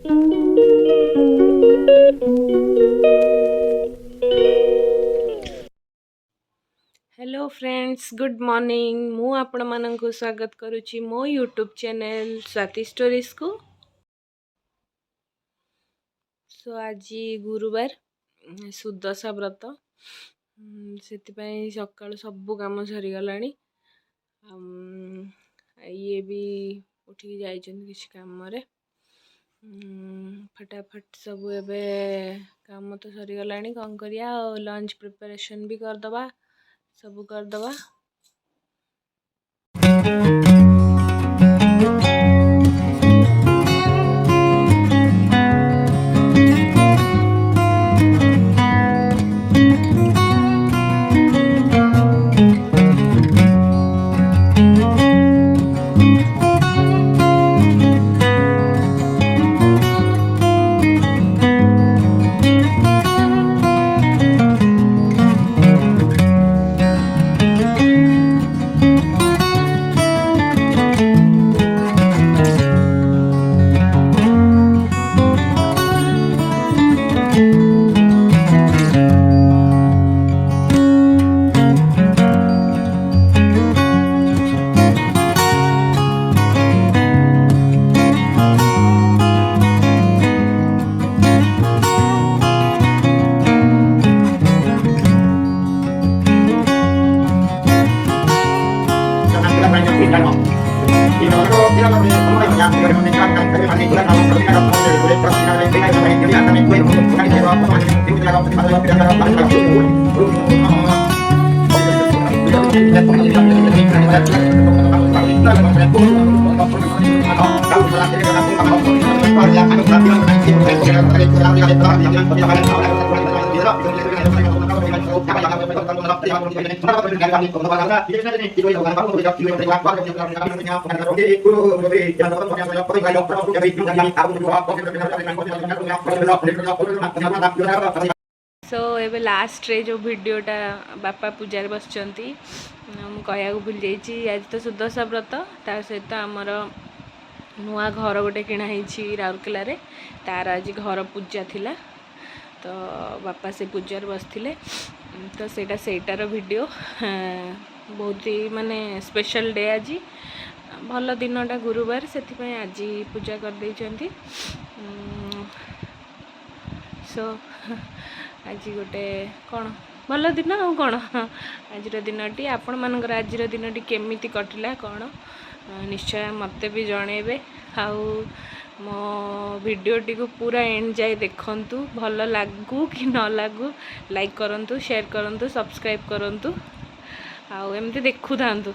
Hello friends, good morning. मु आपण मानक स्वागत करुच्ची मो यूट्यूब चैनल स्वाति स्टोरीज को। सो आज गुरुवार सुदशा व्रत से सकाल सबू कम सरीगला। ये भी उठिक जाइछन किसी काम रे। फटाफट सब एबे काम तो सरीगला। कौन करिया लंच प्रिपरेशन भी करदबा, सब करदबा। सो एबे लास्ट रे जो वीडियोटा बापा पूजार बसचंती कहया भूल जाइए। आज तो सुदशा व्रत तार सहित आमर नुआ घर गोटे किणा राउरकेला रे, तार आज घर पूजा थिला। तो बापा से पूजार बसथिले, तो सेटार वीडियो बहुत ही माने स्पेशल डे। आज भल दिनटा गुरुवार, से आज पूजा कर देइचंती। सो आज गोटे कौन भल दिन आ कौन आज दिनटी आपण मानकर आज दिनटी केमिति कटिला कौन निश्चय मते भी जनइबे। आउ मो वीडियोटी को पूरा एंड जाए देखंतु, भल लागू कि न लागू लाइक करंतु, शेयर करंतु, सब्सक्राइब करंतु, आउ एमती देखु थांतु।